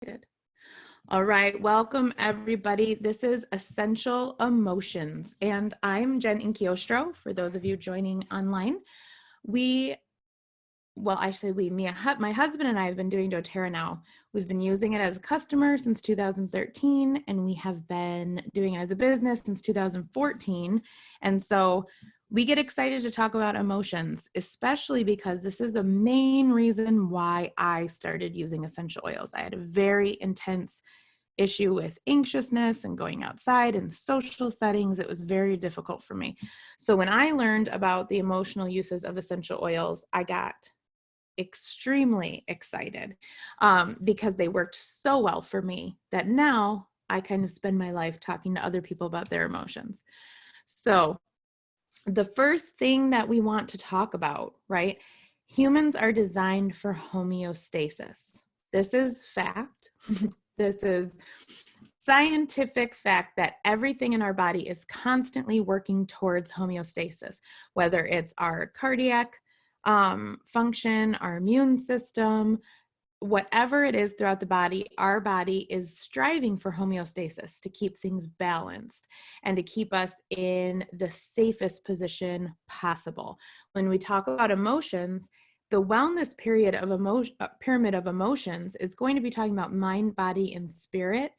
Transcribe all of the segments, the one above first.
Good. All right, welcome everybody. This is Essential Emotions, and I'm Jen Inchiostro. For those of you joining online, my husband and I have been doing doTERRA now. We've been using it as a customer since 2013, and we have been doing it as a business since 2014. And so we get excited to talk about emotions, especially because this is a main reason why I started using essential oils. I had a very intense issue with anxiousness and going outside and social settings. It was very difficult for me. So when I learned about the emotional uses of essential oils, I got extremely excited because they worked so well for me that now I kind of spend my life talking to other people about their emotions. So the first thing that we want to talk about, right? Humans are designed for homeostasis. This is fact. This is scientific fact that everything in our body is constantly working towards homeostasis, whether it's our cardiac function, our immune system, whatever it is throughout the body, our body is striving for homeostasis to keep things balanced and to keep us in the safest position possible. When we talk about emotions, the wellness pyramid of emotions is going to be talking about mind, body, and spirit.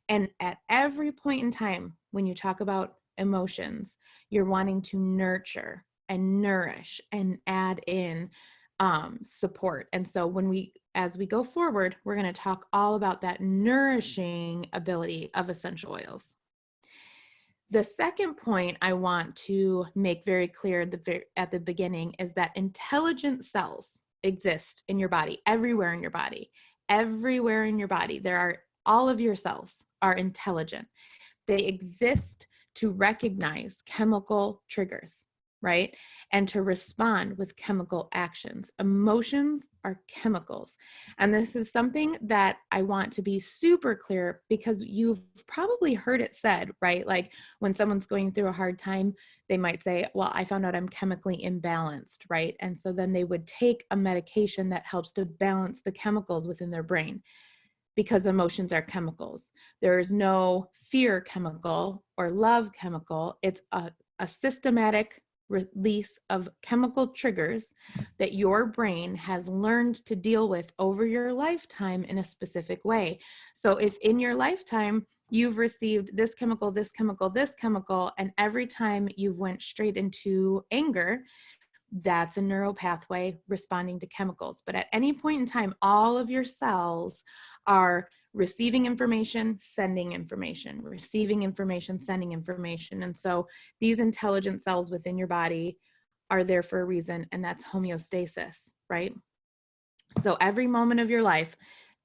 And at every point in time, when you talk about emotions, you're wanting to nurture and nourish and add in support. And so as we go forward, we're going to talk all about that nourishing ability of essential oils. The second point I want to make very clear at the beginning is that intelligent cells exist in your body, everywhere in your body. Everywhere in your body, all of your cells are intelligent. They exist to recognize chemical triggers, right? And to respond with chemical actions. Emotions are chemicals. And this is something that I want to be super clear because you've probably heard it said, right? Like when someone's going through a hard time, they might say, well, I found out I'm chemically imbalanced, right? And so then they would take a medication that helps to balance the chemicals within their brain, because emotions are chemicals. There is no fear chemical or love chemical. It's a systematic release of chemical triggers that your brain has learned to deal with over your lifetime in a specific way. So if in your lifetime you've received this chemical, this chemical, this chemical, and every time you've went straight into anger, that's a neural pathway responding to chemicals. But at any point in time, all of your cells are receiving information, sending information, receiving information, sending information. And so these intelligent cells within your body are there for a reason, and that's homeostasis, right? So every moment of your life,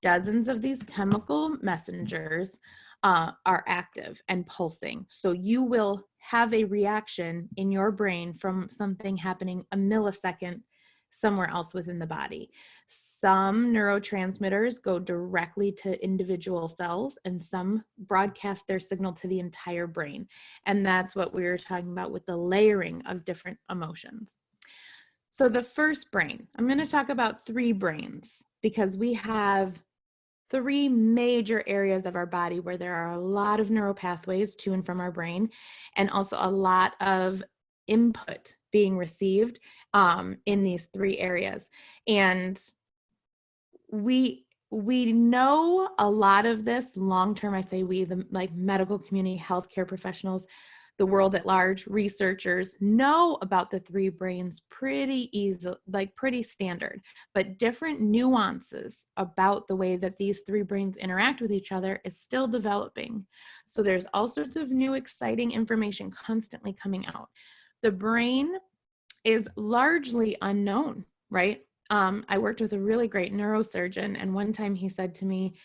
dozens of these chemical messengers are active and pulsing. So you will have a reaction in your brain from something happening a millisecond somewhere else within the body. Some neurotransmitters go directly to individual cells, and some broadcast their signal to the entire brain. And that's what we were talking about with the layering of different emotions. So the first brain, I'm going to talk about three brains because we have three major areas of our body where there are a lot of neural pathways to and from our brain, and also a lot of input being received in these three areas. And we know a lot of this long-term. I say we, the like medical community, healthcare professionals, the world at large, researchers know about the three brains pretty easy, like pretty standard, but different nuances about the way that these three brains interact with each other is still developing. So there's all sorts of new exciting information constantly coming out. The brain is largely unknown, right? I worked with a really great neurosurgeon, and one time he said to me,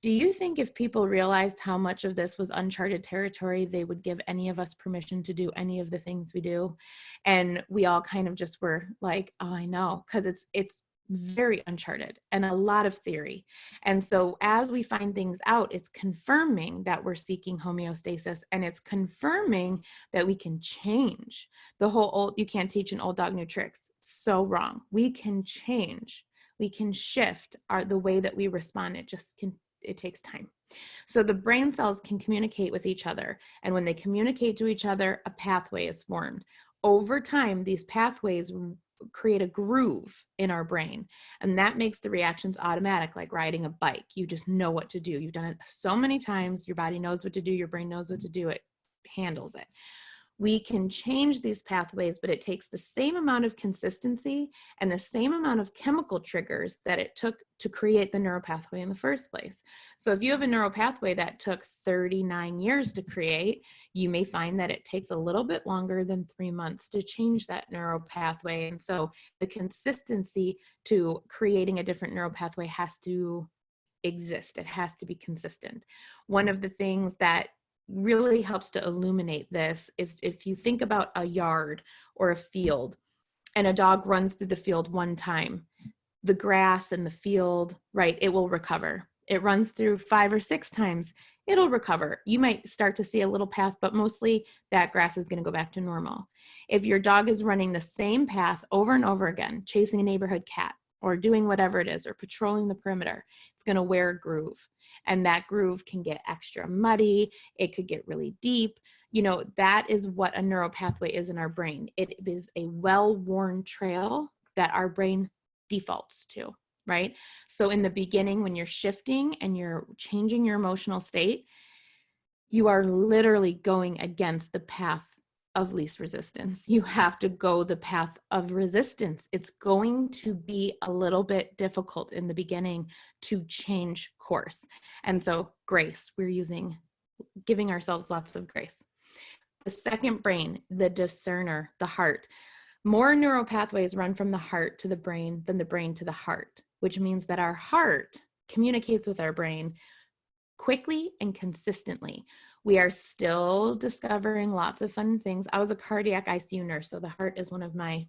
do you think if people realized how much of this was uncharted territory, they would give any of us permission to do any of the things we do? And we all kind of just were like, oh, I know, because it's very uncharted and a lot of theory. And so as we find things out, it's confirming that we're seeking homeostasis, and it's confirming that we can change the whole you can't teach an old dog new tricks. So wrong. We can change. We can shift the way that we respond. it takes time. So the brain cells can communicate with each other. And when they communicate to each other, a pathway is formed. Over time, these pathways create a groove in our brain. And that makes the reactions automatic, like riding a bike. You just know what to do. You've done it so many times. Your body knows what to do. Your brain knows what to do. It handles it. We can change these pathways, but it takes the same amount of consistency and the same amount of chemical triggers that it took to create the neuropathway in the first place. So if you have a neuropathway that took 39 years to create, you may find that it takes a little bit longer than 3 months to change that neuropathway. And so the consistency to creating a different neuropathway has to exist. It has to be consistent. One of the things that really helps to illuminate this is if you think about a yard or a field and a dog runs through the field one time, the grass and the field, right, it will recover. It runs through 5 or 6 times, it'll recover. You might start to see a little path, but mostly that grass is going to go back to normal. If your dog is running the same path over and over again, chasing a neighborhood cat or doing whatever it is, or patrolling the perimeter, it's going to wear a groove. And that groove can get extra muddy. It could get really deep. You know, that is what a neural pathway is in our brain. It is a well-worn trail that our brain defaults to, right? So in the beginning, when you're shifting and you're changing your emotional state, you are literally going against the path of least resistance. You have to go the path of resistance. It's going to be a little bit difficult in the beginning to change course. And so grace, giving ourselves lots of grace. The second brain, the discerner, the heart. More neural pathways run from the heart to the brain than the brain to the heart, which means that our heart communicates with our brain quickly and consistently. We are still discovering lots of fun things. I was a cardiac ICU nurse, so the heart is one of my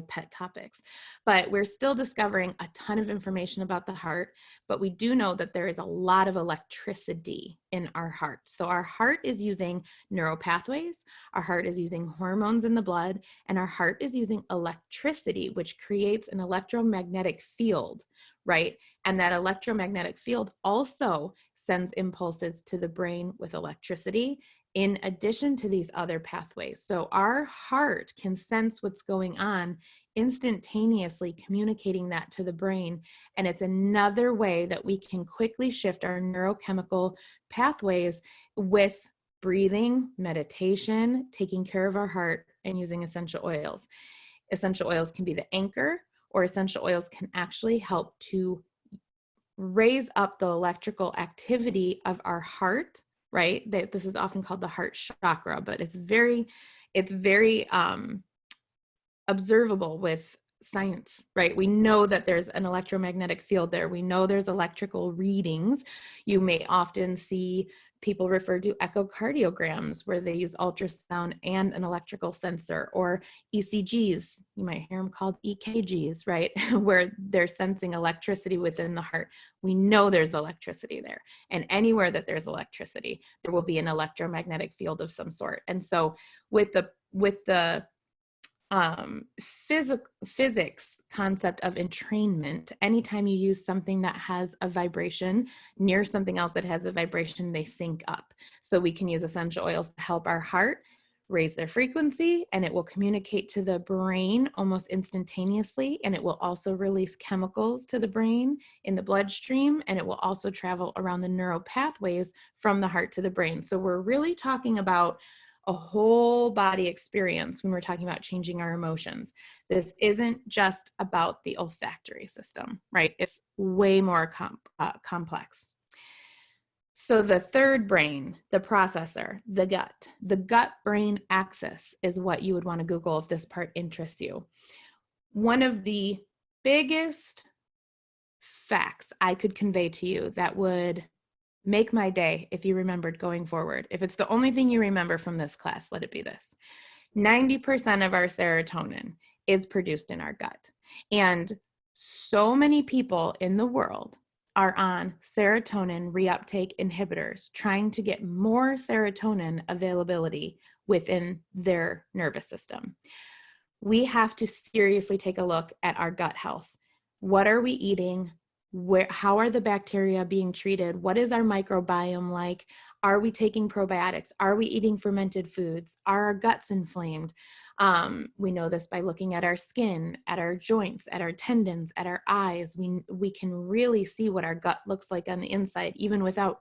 pet topics, but we're still discovering a ton of information about the heart, but we do know that there is a lot of electricity in our heart. So our heart is using neural pathways, our heart is using hormones in the blood, and our heart is using electricity, which creates an electromagnetic field, right? And that electromagnetic field also sends impulses to the brain with electricity in addition to these other pathways. So our heart can sense what's going on instantaneously, communicating that to the brain. And it's another way that we can quickly shift our neurochemical pathways with breathing, meditation, taking care of our heart, and using essential oils. Essential oils can be the anchor, or essential oils can actually help to raise up the electrical activity of our heart, right? This is often called the heart chakra, but it's very observable with science, right? We know that there's an electromagnetic field there. We know there's electrical readings. You may often see people refer to echocardiograms where they use ultrasound and an electrical sensor, or ECGs. You might hear them called EKGs, right? Where they're sensing electricity within the heart. We know there's electricity there. And anywhere that there's electricity, there will be an electromagnetic field of some sort. And so with the physics concept of entrainment, anytime you use something that has a vibration near something else that has a vibration, they sync up. So we can use essential oils to help our heart raise their frequency, and it will communicate to the brain almost instantaneously, and it will also release chemicals to the brain in the bloodstream, and it will also travel around the neural pathways from the heart to the brain. So we're really talking about a whole body experience when we're talking about changing our emotions. This isn't just about the olfactory system, right? It's way more complex. So the third brain, the processor, the gut-brain axis is what you would want to Google if this part interests you. One of the biggest facts I could convey to you that would make my day if you remembered going forward. If it's the only thing you remember from this class, let it be this. 90% of our serotonin is produced in our gut. And so many people in the world are on serotonin reuptake inhibitors, trying to get more serotonin availability within their nervous system. We have to seriously take a look at our gut health. What are we eating? how are the bacteria being treated? What is our microbiome like? Are we taking probiotics? Are we eating fermented foods? Are our guts inflamed? We know this by looking at our skin, at our joints, at our tendons, at our eyes. We can really see what our gut looks like on the inside, even without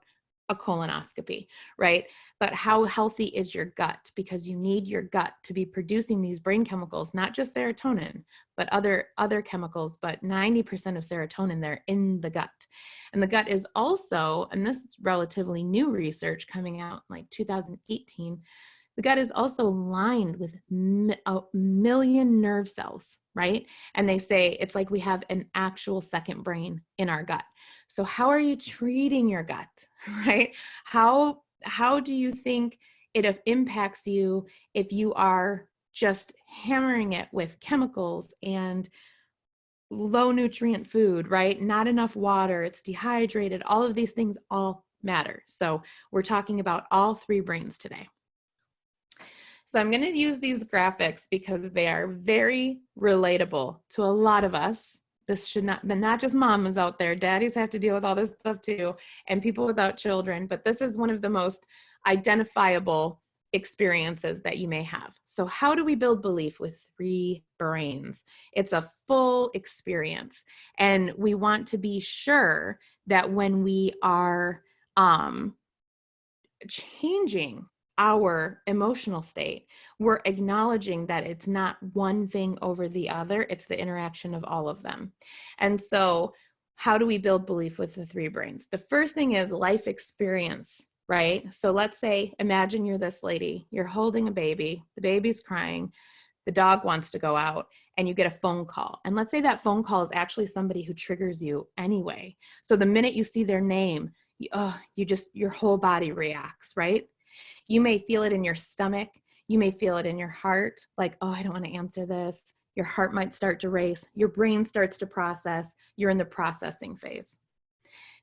a colonoscopy, right? But how healthy is your gut? Because you need your gut to be producing these brain chemicals, not just serotonin, but other chemicals, but 90% of serotonin they're in the gut. And the gut is also, and this is relatively new research coming out in like 2018, the gut is also lined with a million nerve cells, right? And they say it's like we have an actual second brain in our gut. So how are you treating your gut, right? How do you think it impacts you if you are just hammering it with chemicals and low nutrient food, right? Not enough water, it's dehydrated, all of these things all matter. So we're talking about all three brains today. So I'm going to use these graphics because they are very relatable to a lot of us. This should not just mamas out there. Daddies have to deal with all this stuff too, and people without children. But this is one of the most identifiable experiences that you may have. So how do we build belief with three brains? It's a full experience. And we want to be sure that when we are changing our emotional state, we're acknowledging that it's not one thing over the other, it's the interaction of all of them. And so how do we build belief with the three brains? The first thing is life experience, right? So let's say, imagine you're this lady, you're holding a baby, the baby's crying, the dog wants to go out, and you get a phone call. And let's say that phone call is actually somebody who triggers you anyway. So the minute you see their name, your whole body reacts, right? You may feel it in your stomach. You may feel it in your heart, like, oh, I don't want to answer this. Your heart might start to race. Your brain starts to process. You're in the processing phase.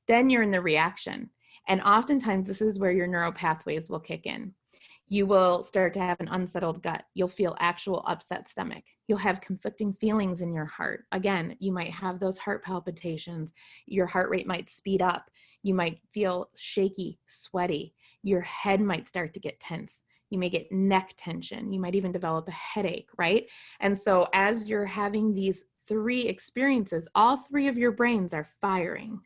Then you're in the reaction. And oftentimes this is where your neural pathways will kick in. You will start to have an unsettled gut. You'll feel actual upset stomach. You'll have conflicting feelings in your heart. Again, you might have those heart palpitations. Your heart rate might speed up. You might feel shaky, sweaty. Your head might start to get tense. You may get neck tension. You might even develop a headache, right? And so as you're having these three experiences, all three of your brains are firing.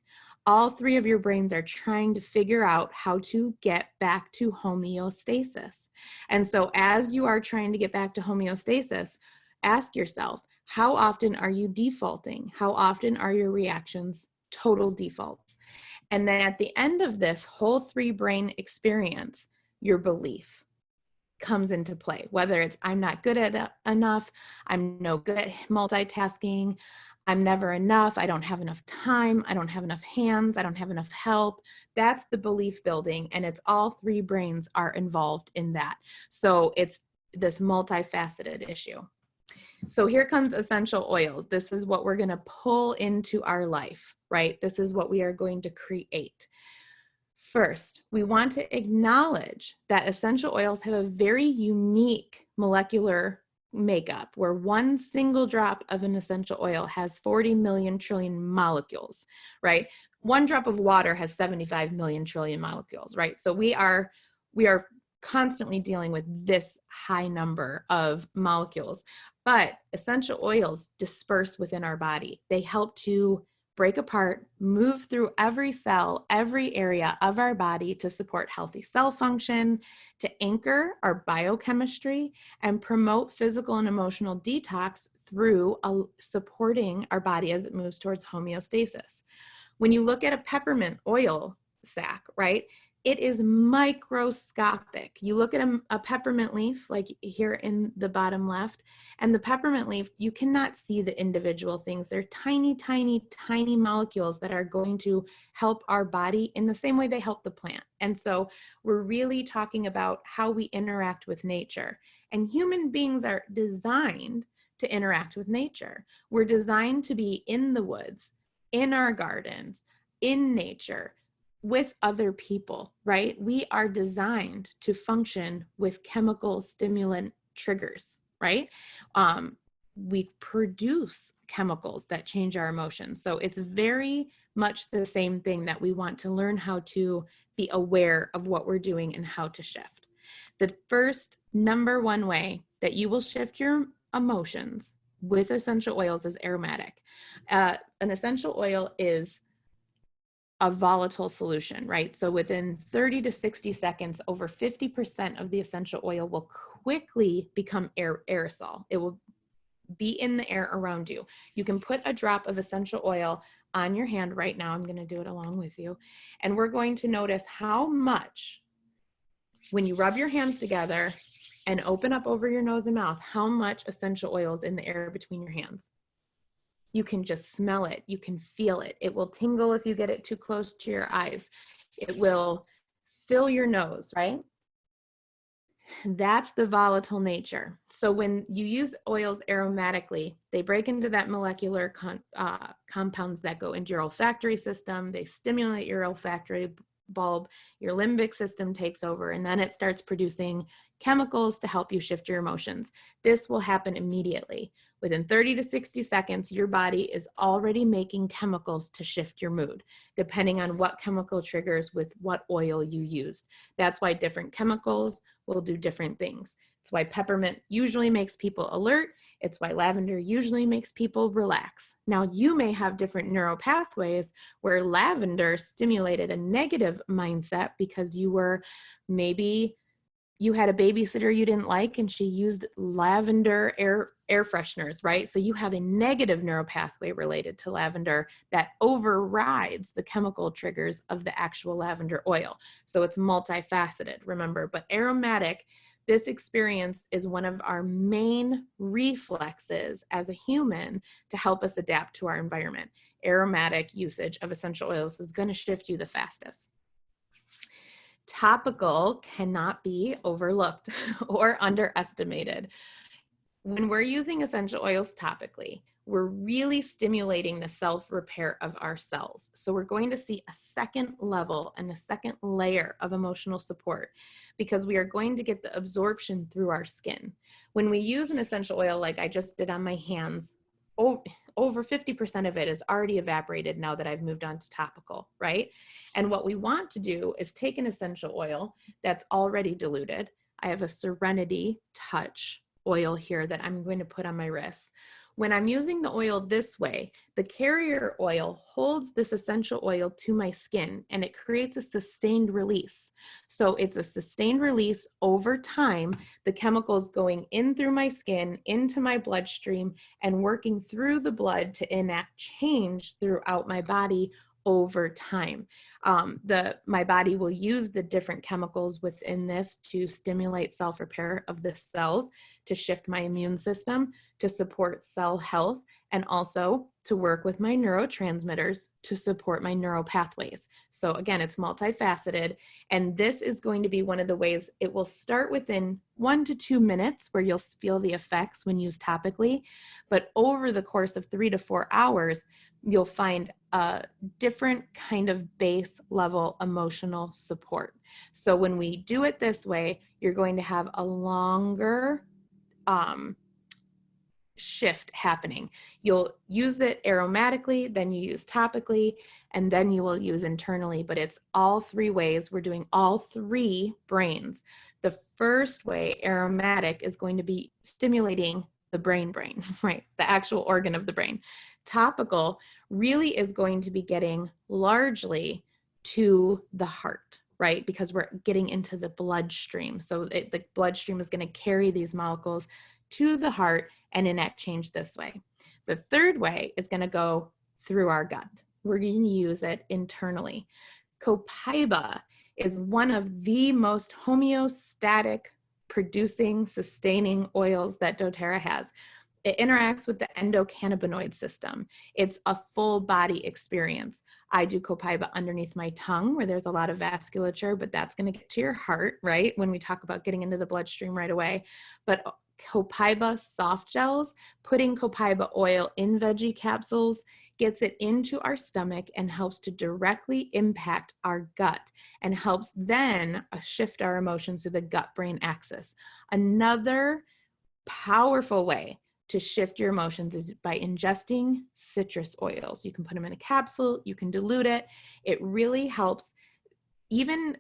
All three of your brains are trying to figure out how to get back to homeostasis. And so as you are trying to get back to homeostasis, ask yourself, how often are you defaulting? How often are your reactions total defaults? And then at the end of this whole three brain experience, your belief comes into play, whether it's I'm not good at enough, I'm no good at multitasking, I'm never enough, I don't have enough time, I don't have enough hands, I don't have enough help. That's the belief building, and it's all three brains are involved in that. So it's this multifaceted issue. So here comes essential oils. This is what we're going to pull into our life, right? This is what we are going to create. First, we want to acknowledge that essential oils have a very unique molecular makeup where one single drop of an essential oil has 40 million trillion molecules, right? One drop of water has 75 million trillion molecules, right? So we are constantly dealing with this high number of molecules, but essential oils disperse within our body. They help to break apart, move through every cell, every area of our body to support healthy cell function, to anchor our biochemistry, and promote physical and emotional detox through supporting our body as it moves towards homeostasis. When you look at a peppermint oil sac, right, it is microscopic. You look at a peppermint leaf, like here in the bottom left, and the peppermint leaf, you cannot see the individual things. They're tiny, tiny, tiny molecules that are going to help our body in the same way they help the plant. And so we're really talking about how we interact with nature. And human beings are designed to interact with nature. We're designed to be in the woods, in our gardens, in nature, with other people, right? We are designed to function with chemical stimulant triggers, right? we produce chemicals that change our emotions. So it's very much the same thing that we want to learn how to be aware of what we're doing and how to shift. The first number one way that you will shift your emotions with essential oils is aromatic. An essential oil is a volatile solution, right? So within 30 to 60 seconds, over 50% of the essential oil will quickly become aerosol. It will be in the air around you. You can put a drop of essential oil on your hand right now. I'm going to do it along with you. And we're going to notice how much, when you rub your hands together and open up over your nose and mouth, how much essential oil is in the air between your hands. You can just smell it. You can feel it. It will tingle if you get it too close to your eyes. It will fill your nose, right? That's the volatile nature. So when you use oils aromatically, they break into that molecular compounds that go into your olfactory system. They stimulate your olfactory bulb. Your limbic system takes over, and then it starts producing chemicals to help you shift your emotions. This will happen immediately. Within 30 to 60 seconds, your body is already making chemicals to shift your mood, depending on what chemical triggers with what oil you used. That's why different chemicals will do different things. It's why peppermint usually makes people alert. It's why lavender usually makes people relax. Now, you may have different neural pathways where lavender stimulated a negative mindset because maybe you had a babysitter you didn't like and she used lavender air fresheners, right? So you have a negative neural pathway related to lavender that overrides the chemical triggers of the actual lavender oil. So it's multifaceted, remember. But aromatic, this experience is one of our main reflexes as a human to help us adapt to our environment. Aromatic usage of essential oils is going to shift you the fastest. Topical cannot be overlooked or underestimated. When we're using essential oils topically, we're really stimulating the self-repair of our cells. So we're going to see a second level and a second layer of emotional support because we are going to get the absorption through our skin. When we use an essential oil like I just did on my hands, over 50% of it is already evaporated now that I've moved on to topical, right? And what we want to do is take an essential oil that's already diluted. I have a Serenity Touch oil here that I'm going to put on my wrists. When I'm using the oil this way, the carrier oil holds this essential oil to my skin and it creates a sustained release. So it's a sustained release over time, the chemicals going in through my skin, into my bloodstream, and working through the blood to enact change throughout my body over time. My body will use the different chemicals within this to stimulate self-repair of the cells, to shift my immune system, to support cell health, and also to work with my neurotransmitters to support my neural pathways. So again, it's multifaceted, and this is going to be one of the ways it will start within 1 to 2 minutes where you'll feel the effects when used topically, but over the course of 3 to 4 hours, you'll find a different kind of base level emotional support. So when we do it this way, you're going to have a longer shift happening. You'll use it aromatically, then you use topically, and then you will use internally, but it's all three ways. We're doing all three brains. The first way, aromatic, is going to be stimulating the brain, right? The actual organ of the brain. Topical really is going to be getting largely to the heart, right? Because we're getting into the bloodstream. So the bloodstream is going to carry these molecules to the heart and enact change this way. The third way is going to go through our gut. We're going to use it internally. Copaiba is one of the most homeostatic producing, sustaining oils that doTERRA has. It interacts with the endocannabinoid system. It's a full body experience. I do Copaiba underneath my tongue where there's a lot of vasculature, but that's going to get to your heart, right? When we talk about getting into the bloodstream right away. But Copaiba soft gels, putting Copaiba oil in veggie capsules gets it into our stomach and helps to directly impact our gut and helps then shift our emotions to the gut-brain axis. Another powerful way to shift your emotions is by ingesting citrus oils. You can put them in a capsule, you can dilute it. It really helps. Even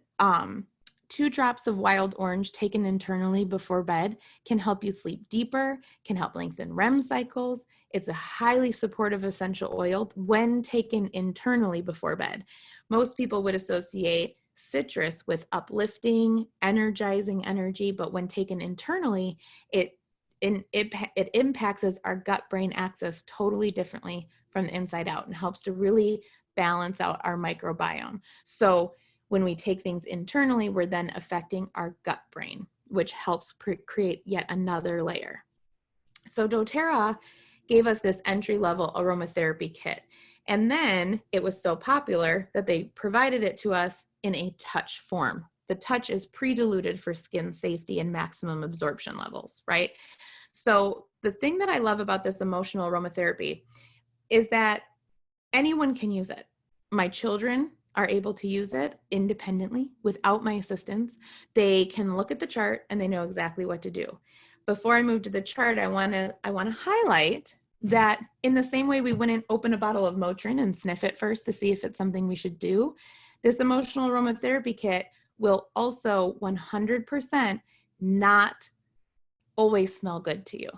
2 drops of wild orange taken internally before bed can help you sleep deeper, can help lengthen REM cycles. It's a highly supportive essential oil when taken internally before bed. Most people would associate citrus with uplifting, energizing energy, but when taken internally, it impacts our gut-brain axis totally differently from the inside out and helps to really balance out our microbiome. So when we take things internally, we're then affecting our gut brain, which helps create yet another layer. So doTERRA gave us this entry-level aromatherapy kit. And then it was so popular that they provided it to us in a touch form. The touch is pre-diluted for skin safety and maximum absorption levels, right? So the thing that I love about this emotional aromatherapy is that anyone can use it. My children are able to use it independently without my assistance. They can look at the chart and they know exactly what to do. Before I move to the chart, I want to highlight that in the same way we wouldn't open a bottle of Motrin and sniff it first to see if it's something we should do, this emotional aromatherapy kit will also 100% not always smell good to you.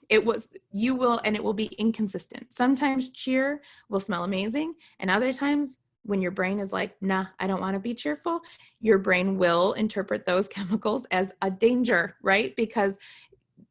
It will be inconsistent. Sometimes cheer will smell amazing, and other times when your brain is like, nah, I don't want to be cheerful, your brain will interpret those chemicals as a danger, right? Because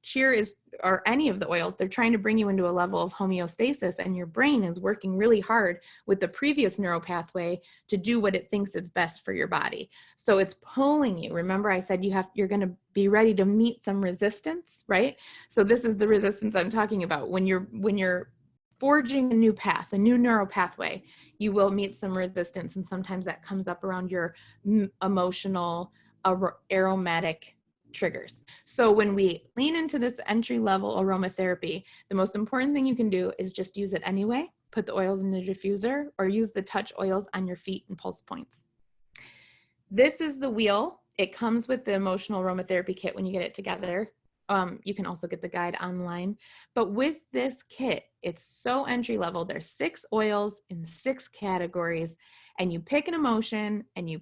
cheer or any of the oils, they're trying to bring you into a level of homeostasis, and your brain is working really hard with the previous neural pathway to do what it thinks is best for your body. So it's pulling you. Remember I said you're going to be ready to meet some resistance, right? So this is the resistance I'm talking about. When you're forging a new path, a new neural pathway, you will meet some resistance, and sometimes that comes up around your emotional aromatic triggers. So when we lean into this entry-level aromatherapy, the most important thing you can do is just use it anyway. Put the oils in the diffuser or use the touch oils on your feet and pulse points. This is the wheel. It comes with the emotional aromatherapy kit when you get it together. You can also get the guide online. But with this kit, it's so entry level. There's 6 oils in 6 categories, and you pick an emotion and you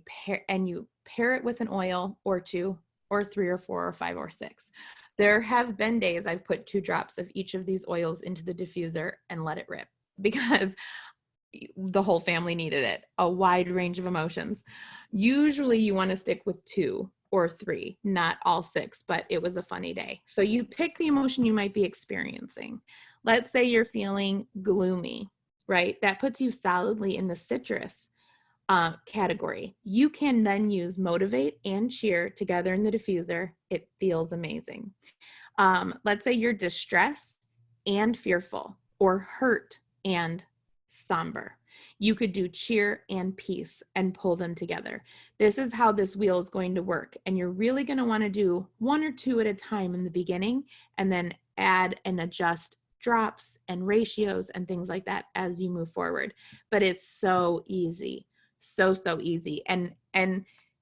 pair it with an oil or 2 or 3 or 4 or 5 or 6. There have been days I've put 2 drops of each of these oils into the diffuser and let it rip because the whole family needed it, a wide range of emotions. Usually you want to stick with 2 or 3, not all 6, but it was a funny day. So you pick the emotion you might be experiencing. Let's say you're feeling gloomy, right? That puts you solidly in the citrus category. You can then use motivate and cheer together in the diffuser. It feels amazing. Let's say you're distressed and fearful, or hurt and somber. You could do cheer and peace and pull them together. This is how this wheel is going to work. And you're really going to want to do 1 or 2 at a time in the beginning, and then add and adjust drops and ratios and things like that as you move forward. But it's so easy. So easy. And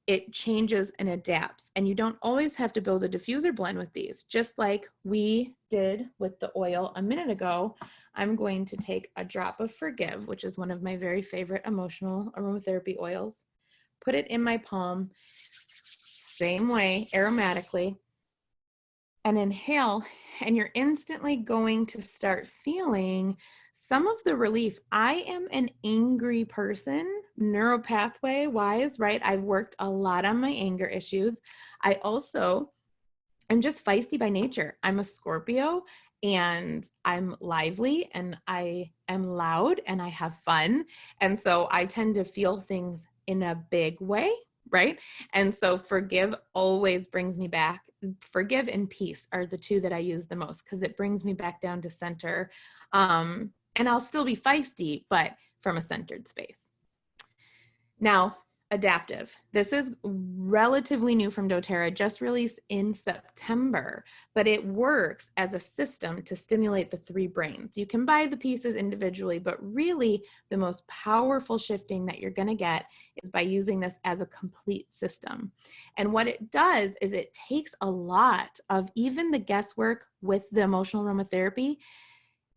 it changes and adapts. And you don't always have to build a diffuser blend with these. Just like we did with the oil a minute ago, I'm going to take a drop of Forgive, which is one of my very favorite emotional aromatherapy oils, put it in my palm, same way, aromatically, and inhale, and you're instantly going to start feeling some of the relief. I am an angry person, neural pathway wise, right? I've worked a lot on my anger issues. I also am just feisty by nature. I'm a Scorpio, and I'm lively, and I am loud, and I have fun. And so I tend to feel things in a big way, right? And so Forgive always brings me back. Forgive and Peace are the 2 that I use the most because it brings me back down to center. And I'll still be feisty, but from a centered space. Now, Adaptive. This is relatively new from doTERRA, just released in September, but it works as a system to stimulate the three brains. You can buy the pieces individually, but really the most powerful shifting that you're going to get is by using this as a complete system. And what it does is it takes a lot of even the guesswork with the emotional aromatherapy.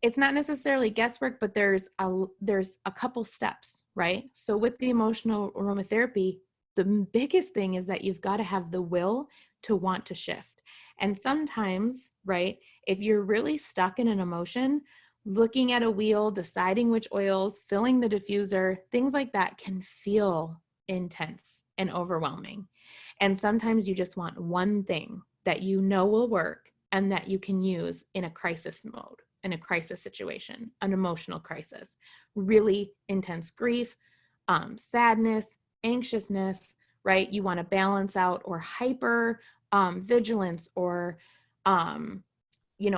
It's not necessarily guesswork, but there's a couple steps, right? So with the emotional aromatherapy, the biggest thing is that you've got to have the will to want to shift. And sometimes, right, if you're really stuck in an emotion, looking at a wheel, deciding which oils, filling the diffuser, things like that can feel intense and overwhelming. And sometimes you just want one thing that you know will work and that you can use in a crisis mode, in a crisis situation, an emotional crisis, really intense grief, sadness, anxiousness, right? You want to balance out or hyper vigilance or,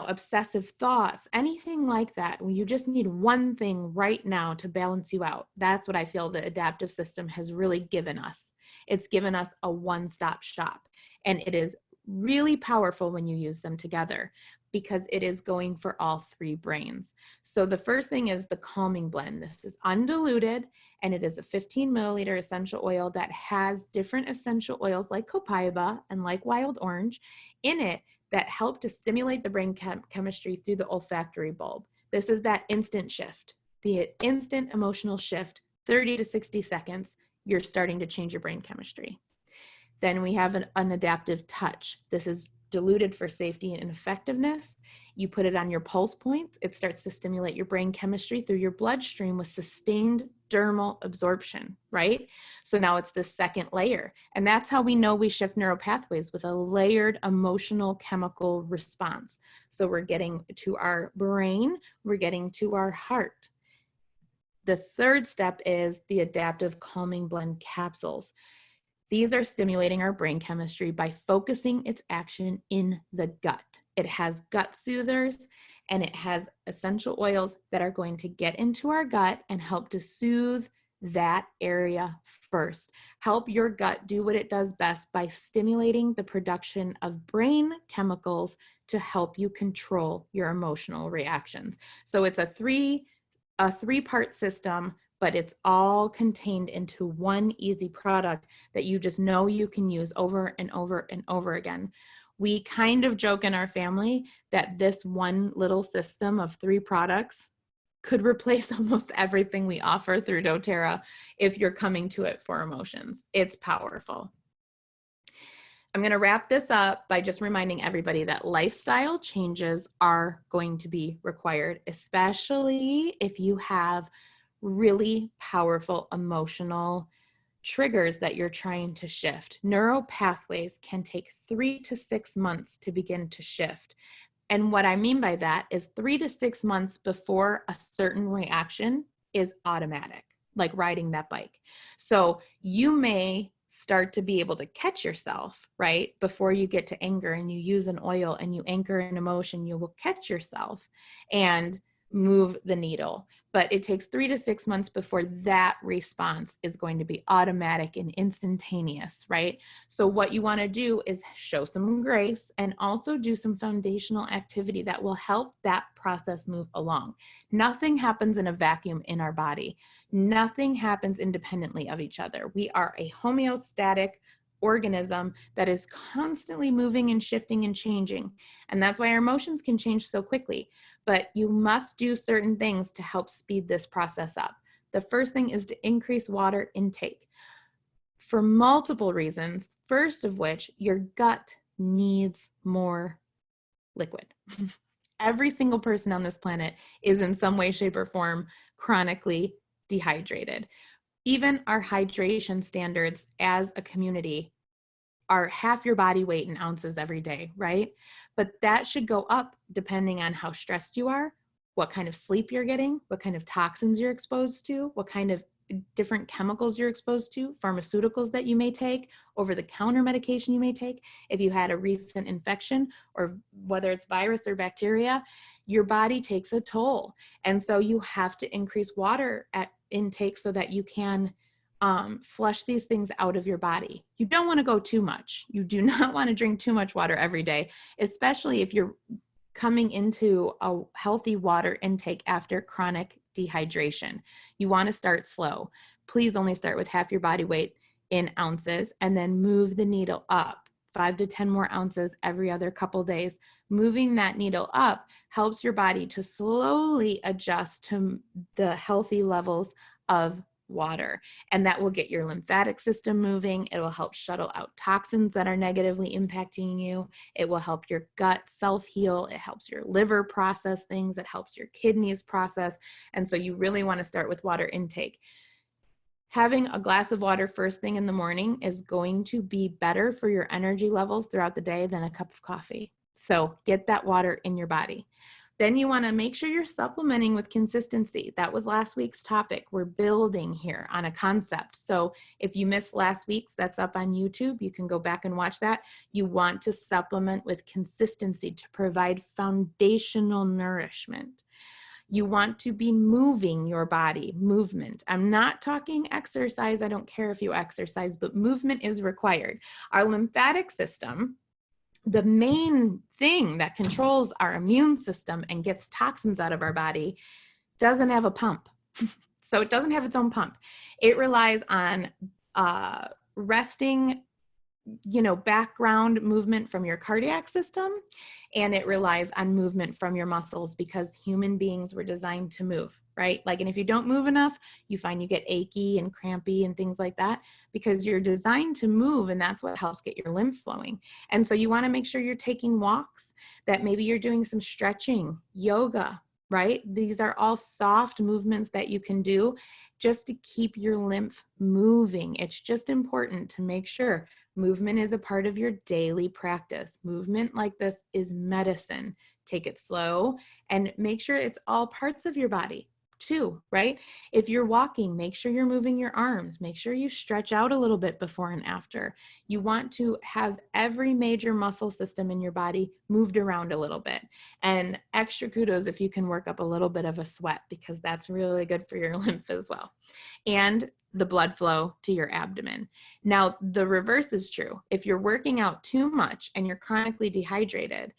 obsessive thoughts, anything like that. You just need one thing right now to balance you out. That's what I feel the adaptive system has really given us. It's given us a one-stop shop, and it is really powerful when you use them together because it is going for all three brains. So the first thing is the calming blend. This is undiluted, and it is a 15 milliliter essential oil that has different essential oils like copaiba and like wild orange in it that help to stimulate the brain chemistry through the olfactory bulb. This is that instant shift, the instant emotional shift, 30 to 60 seconds, you're starting to change your brain chemistry. Then we have an adaptive touch. This is diluted for safety and effectiveness. You put it on your pulse points. It starts to stimulate your brain chemistry through your bloodstream with sustained dermal absorption, right? So now it's the second layer. And that's how we know we shift neuropathways, with a layered emotional chemical response. So we're getting to our brain, we're getting to our heart. The third step is the adaptive calming blend capsules. These are stimulating our brain chemistry by focusing its action in the gut. It has gut soothers, and it has essential oils that are going to get into our gut and help to soothe that area first. Help your gut do what it does best by stimulating the production of brain chemicals to help you control your emotional reactions. So it's a three-part system, but it's all contained into one easy product that you just know you can use over and over and over again. We kind of joke in our family that this one little system of 3 products could replace almost everything we offer through doTERRA if you're coming to it for emotions. It's powerful. I'm going to wrap this up by just reminding everybody that lifestyle changes are going to be required, especially if you have really powerful emotional triggers that you're trying to shift. Neural pathways can take 3 to 6 months to begin to shift. And what I mean by that is 3 to 6 months before a certain reaction is automatic, like riding that bike. So you may start to be able to catch yourself, right? Before you get to anger and you use an oil and you anchor an emotion, you will catch yourself and move the needle. But it takes 3 to 6 months before that response is going to be automatic and instantaneous, right? So what you want to do is show some grace and also do some foundational activity that will help that process move along. Nothing happens in a vacuum in our body. Nothing happens independently of each other. We are a homeostatic organism that is constantly moving and shifting and changing. And that's why our emotions can change so quickly. But you must do certain things to help speed this process up. The first thing is to increase water intake for multiple reasons. First of which, your gut needs more liquid. Every single person on this planet is in some way, shape, or form chronically dehydrated. Even our hydration standards as a community are half your body weight in ounces every day, right? But that should go up depending on how stressed you are, what kind of sleep you're getting, what kind of toxins you're exposed to, what kind of different chemicals you're exposed to, pharmaceuticals that you may take, over-the-counter medication you may take. If you had a recent infection, or whether it's virus or bacteria, your body takes a toll. And so you have to increase water at intake so that you can flush these things out of your body. You don't want to go too much. You do not want to drink too much water every day, especially if you're coming into a healthy water intake after chronic dehydration. You want to start slow. Please only start with half your body weight in ounces and then move the needle up 5 to 10 more ounces every other couple days. Moving that needle up helps your body to slowly adjust to the healthy levels of water, and that will get your lymphatic system moving. It will help shuttle out toxins that are negatively impacting you. It will help your gut self-heal. It helps your liver process things. It helps your kidneys process. And so you really want to start with water intake. Having a glass of water first thing in the morning is going to be better for your energy levels throughout the day than a cup of coffee. So get that water in your body. Then you want to make sure you're supplementing with consistency. That was last week's topic. We're building here on a concept. So if you missed last week's, that's up on YouTube. You can go back and watch that. You want to supplement with consistency to provide foundational nourishment. You want to be moving your body, movement. I'm not talking exercise. I don't care if you exercise, but movement is required. Our lymphatic system, the main thing that controls our immune system and gets toxins out of our body, doesn't have a pump. So it doesn't have its own pump. It relies on resting, background movement from your cardiac system, and it relies on movement from your muscles because human beings were designed to move, right? And if you don't move enough, you find you get achy and crampy and things like that because you're designed to move, and that's what helps get your lymph flowing. And so you want to make sure you're taking walks, that maybe you're doing some stretching, yoga, right? These are all soft movements that you can do just to keep your lymph moving. It's just important to make sure movement is a part of your daily practice. Movement like this is medicine. Take it slow and make sure it's all parts of your body too, right? If you're walking, make sure you're moving your arms. Make sure you stretch out a little bit before and after. You want to have every major muscle system in your body moved around a little bit. And extra kudos if you can work up a little bit of a sweat, because that's really good for your lymph as well. And the blood flow to your abdomen. Now, the reverse is true. If you're working out too much and you're chronically dehydrated,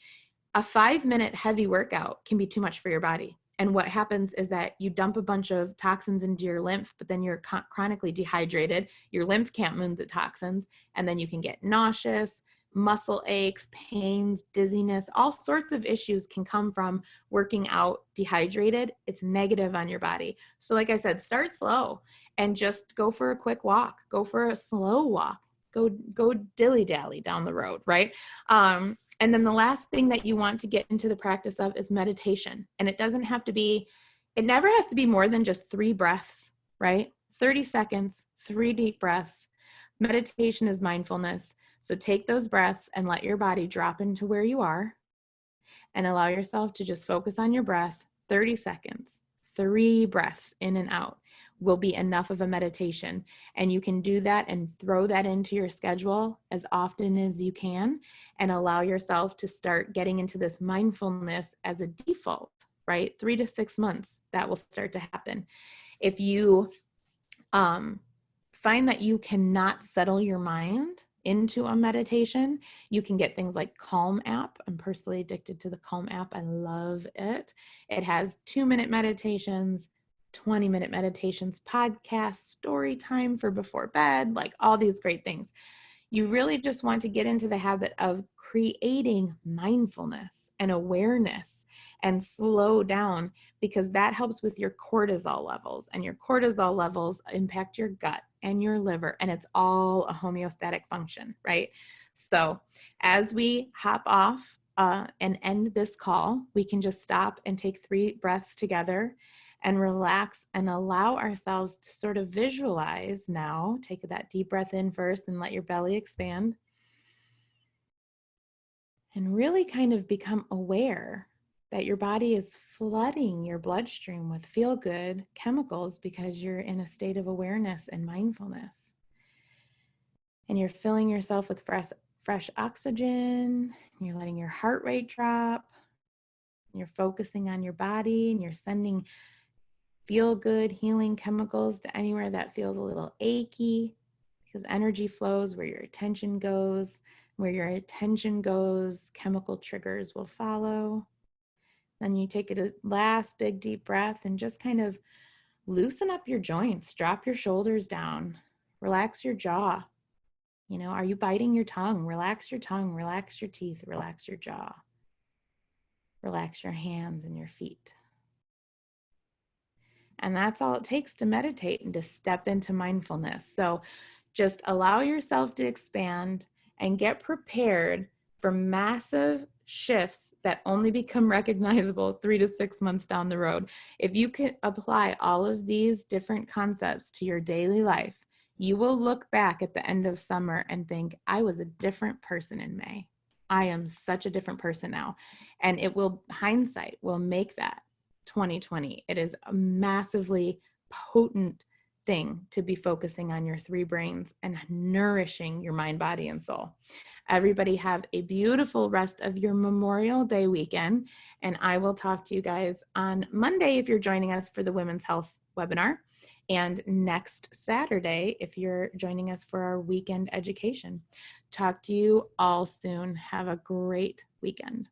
a 5-minute heavy workout can be too much for your body. And what happens is that you dump a bunch of toxins into your lymph, but then you're chronically dehydrated. Your lymph can't move the toxins, and then you can get nauseous, muscle aches, pains, dizziness. All sorts of issues can come from working out dehydrated. It's negative on your body. So like I said, start slow and just go for a quick walk. Go for a slow walk. Go dilly-dally down the road, right? And then the last thing that you want to get into the practice of is meditation. And it never has to be more than just 3 breaths, right? 30 seconds, 3 deep breaths. Meditation is mindfulness. So take those breaths and let your body drop into where you are and allow yourself to just focus on your breath. 30 seconds, 3 breaths in and out will be enough of a meditation. And you can do that and throw that into your schedule as often as you can and allow yourself to start getting into this mindfulness as a default, right? 3 to 6 months, that will start to happen. If you find that you cannot settle your mind into a meditation, you can get things like Calm app. I'm personally addicted to the Calm app. I love it. It has 2-minute meditations, 20-minute meditations, podcasts, story time for before bed, like all these great things. You really just want to get into the habit of creating mindfulness and awareness and slow down, because that helps with your cortisol levels, and your cortisol levels impact your gut and your liver, and it's all a homeostatic function, right? So as we hop off and end this call, we can just stop and take 3 breaths together and relax and allow ourselves to sort of visualize now. Take that deep breath in first and let your belly expand. And really kind of become aware that your body is flooding your bloodstream with feel-good chemicals because you're in a state of awareness and mindfulness. And you're filling yourself with fresh oxygen, and you're letting your heart rate drop, and you're focusing on your body, and you're sending feel good healing chemicals to anywhere that feels a little achy, because energy flows where your attention goes. Where your attention goes, chemical triggers will follow. Then you take a last big deep breath and just kind of loosen up your joints, drop your shoulders down, relax your jaw. You know, are you biting your tongue? Relax your tongue, relax your teeth, relax your jaw. Relax your hands and your feet. And that's all it takes to meditate and to step into mindfulness. So just allow yourself to expand and get prepared for massive shifts that only become recognizable 3 to 6 months down the road. If you can apply all of these different concepts to your daily life, you will look back at the end of summer and think, I was a different person in May. I am such a different person now. And hindsight will make that 2020. It is a massively potent thing to be focusing on your 3 brains and nourishing your mind, body, and soul. Everybody have a beautiful rest of your Memorial Day weekend. And I will talk to you guys on Monday if you're joining us for the Women's Health webinar. And next Saturday, if you're joining us for our weekend education. Talk to you all soon. Have a great weekend.